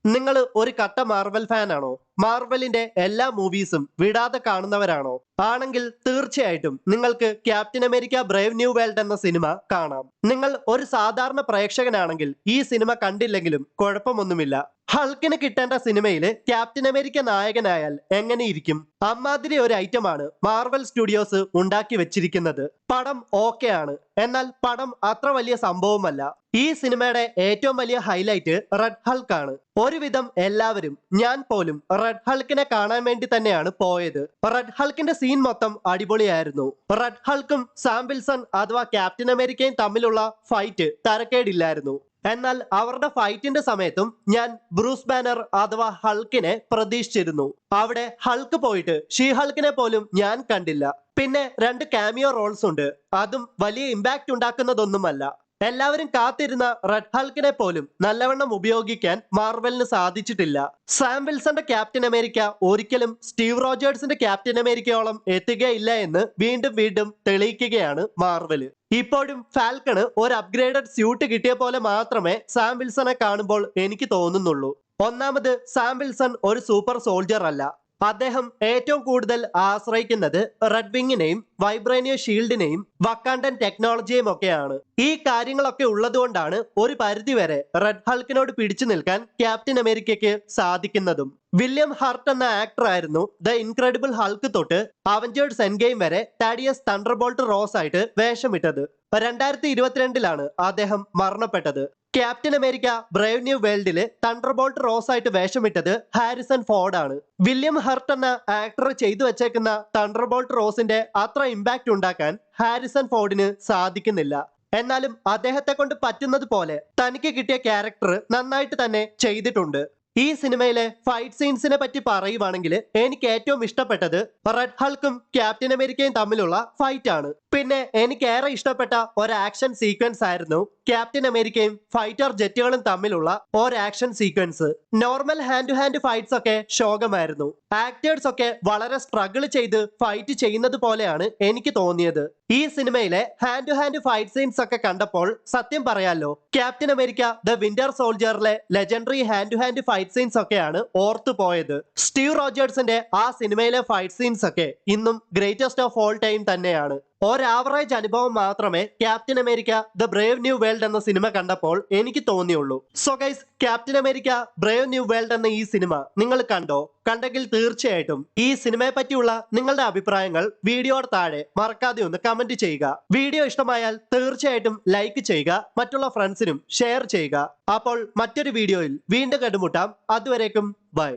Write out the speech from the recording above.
നിങ്ങൾ ഒരു കട്ട മാർവൽ ഫാൻ ആണോ? മാർവലിന്റെ എല്ലാ മൂവീസും വിടാതെ കാണുന്നവരാണോ? ആണെങ്കിൽ തീർച്ചയായിട്ടും നിങ്ങൾക്ക് captain America Brave New World എന്ന സിനിമ കാണാം. നിങ്ങൾ ഒരു സാധാരണ പ്രേക്ഷകനാണെങ്കിൽ ഈ സിനിമ കണ്ടില്ലെങ്കിലും കുഴപ്പമൊന്നുമില്ല. ഹൾക്കിന് കിട്ടേണ്ട സിനിമയില് ക്യാപ്റ്റൻ അമേരിക്ക നായകനായാൽ എങ്ങനെയിരിക്കും? അമ്മാതിരി ഒരു ഐറ്റമാണ് മാർവൽ സ്റ്റുഡിയോസ് ഉണ്ടാക്കി വെച്ചിരിക്കുന്നത്. പടം ഓക്കെ ആണ്, എന്നാൽ പടം അത്ര വലിയ സംഭവമല്ല. ഈ സിനിമയുടെ ഏറ്റവും വലിയ ഹൈലൈറ്റ് റെഡ് ഹൾക്ക് ആണ്. ഒരുവിധം എല്ലാവരും, ഞാൻ പോലും റെഡ് ഹൾക്കിനെ കാണാൻ വേണ്ടി തന്നെയാണ് പോയത്. റെഡ് ഹൾക്കിന്റെ സീൻ മൊത്തം അടിപൊളിയായിരുന്നു. റെഡ് ഹൾക്കും സാം വിൽസൺ അഥവാ ക്യാപ്റ്റൻ അമേരിക്കയും തമ്മിലുള്ള ഫൈറ്റ് തരക്കേടില്ലായിരുന്നു. എന്നാൽ അവരുടെ ഫൈറ്റിന്റെ സമയത്തും ഞാൻ ബ്രൂസ് ബാനർ അഥവാ ഹൾക്കിനെ പ്രതീക്ഷിച്ചിരുന്നു. അവിടെ ഹൾക്ക് പോയിട്ട് ഷീ ഹൾക്കിനെ പോലും ഞാൻ കണ്ടില്ല. പിന്നെ 2 കാമിയോ റോൾസ് ഉണ്ട്, അതും വലിയ ഇമ്പാക്ട് ഉണ്ടാക്കുന്നതൊന്നുമല്ല. എല്ലാവരും കാത്തിരുന്ന റെഡ് ഹൾക്കിനെ പോലും നല്ലവണ്ണം ഉപയോഗിക്കാൻ മാർവലിന് സാധിച്ചിട്ടില്ല. സാം വിൽസന്റെ ക്യാപ്റ്റൻ അമേരിക്ക ഒരിക്കലും സ്റ്റീവ് റോജേഴ്സിന്റെ ക്യാപ്റ്റൻ അമേരിക്കയോളം എത്തുകയില്ല എന്ന് വീണ്ടും വീണ്ടും തെളിയിക്കുകയാണ് മാർവല്. ഇപ്പോഴും ഫാൽക്കണ് ഒരു അപ്ഗ്രേഡഡ് സ്യൂട്ട് കിട്ടിയ പോലെ മാത്രമേ സാം വിൽസനെ കാണുമ്പോൾ എനിക്ക് തോന്നുന്നുള്ളൂ. ഒന്നാമത്, സാം വിൽസൺ ഒരു സൂപ്പർ സോൾജർ അല്ല. അദ്ദേഹം ഏറ്റവും കൂടുതൽ ആശ്രയിക്കുന്നത് റെഡ് വിങ്ങിനെയും വൈബ്രേനിയ ഷീൽഡിനെയും വക്കാണ്ടൻ ടെക്നോളജിയും ഒക്കെയാണ്. ഈ കാര്യങ്ങളൊക്കെ ഉള്ളതുകൊണ്ടാണ് ഒരു പരിധിവരെ റെഡ് ഹൾക്കിനോട് പിടിച്ചു നിൽക്കാൻ ക്യാപ്റ്റൻ അമേരിക്കയ്ക്ക് സാധിക്കുന്നതും. വില്യം ഹർട്ട് എന്ന ആക്ടർ ആയിരുന്നു ദ ഇൻക്രെഡിബിൾ ഹൾക്ക് തൊട്ട് അവഞ്ചേഴ്സ് എൻഡ് ഗെയിം വരെ താഡിയസ് തണ്ടർബോൾട്ട് റോസ് ആയിട്ട് വേഷമിട്ടത്. 2022 അദ്ദേഹം മരണപ്പെട്ടത്. ക്യാപ്റ്റൻ അമേരിക്ക ബ്രേവ് ന്യൂ വേൾഡില് തണ്ടർബോൾട്ട് റോസ് ആയിട്ട് വേഷമിട്ടത് ഹാരിസൺ ഫോർഡ് ആണ്. വില്യം ഹർട്ട് എന്ന ആക്ടർ ചെയ്തു വെച്ചേക്കുന്ന തണ്ടർബോൾട്ട് റോസിന്റെ അത്ര ഇമ്പാക്ട് ഉണ്ടാക്കാൻ ഹാരിസൺ ഫോർഡിന് സാധിക്കുന്നില്ല. എന്നാലും അദ്ദേഹത്തെ കൊണ്ട് പറ്റുന്നത് പോലെ തനിക്ക് കിട്ടിയ ക്യാരക്ടർ നന്നായിട്ട് തന്നെ ചെയ്തിട്ടുണ്ട്. ഈ സിനിമയിലെ ഫൈറ്റ് സീൻസിനെ പറ്റി പറയുവാണെങ്കിൽ എനിക്ക് ഏറ്റവും ഇഷ്ടപ്പെട്ടത് റെഡ് ഹൾക്കും ക്യാപ്റ്റൻ അമേരിക്കയും തമ്മിലുള്ള ഫൈറ്റ് ആണ്. പിന്നെ എനിക്ക് ഏറെ ഇഷ്ടപ്പെട്ട ഒരു ആക്ഷൻ സീക്വൻസ് ആയിരുന്നു ക്യാപ്റ്റൻ അമേരിക്കയും ഫൈറ്റർ ജെറ്റുകളും തമ്മിലുള്ള ഒരു action sequence. Normal hand to hand fights ഒക്കെ ശോകമായിരുന്നു. ആക്ടേഴ്സ് ഒക്കെ വളരെ സ്ട്രഗിൾ ചെയ്ത് ഫൈറ്റ് ചെയ്യുന്നത് പോലെയാണ് എനിക്ക് തോന്നിയത്. ഈ സിനിമയിലെ hand to hand fight scenes ഒക്കെ കണ്ടപ്പോൾ സത്യം പറയാലോ, ക്യാപ്റ്റൻ അമേരിക്ക ദ വിന്റർ സോൾജറിലെ legendary hand to hand fight scenes ഒക്കെയാണ് ഓർത്തു പോയത്. സ്റ്റീവ് റോജേഴ്സിന്റെ ആ സിനിമയിലെ ഫൈറ്റ് സീൻസ് ഒക്കെ ഇന്നും ഗ്രേറ്റസ്റ്റ് ഓഫ് ഓൾ ടൈം തന്നെയാണ്. ഒരു ആവറേജ് അനുഭവം മാത്രമേ Captain America the Brave New World എന്ന സിനിമ കണ്ടപ്പോൾ എനിക്ക് തോന്നിയുള്ളൂ. So guys, Captain America Brave New World എന്ന ഈ സിനിമ നിങ്ങൾ കണ്ടോ? കണ്ടെങ്കിൽ തീർച്ചയായിട്ടും ഈ സിനിമയെ പറ്റിയുള്ള നിങ്ങളുടെ അഭിപ്രായങ്ങൾ വീഡിയോയുടെ താഴെ മറക്കാതെ ഒന്ന് കമന്റ് ചെയ്യുക. വീഡിയോ ഇഷ്ടമായാൽ തീർച്ചയായിട്ടും ലൈക്ക് ചെയ്യുക, മറ്റുള്ള ഫ്രണ്ട്സിനും ഷെയർ ചെയ്യുക. അപ്പോൾ മറ്റൊരു വീഡിയോയിൽ വീണ്ടും കണ്ടുമുട്ടാം. അതുവരേക്കും ബൈ.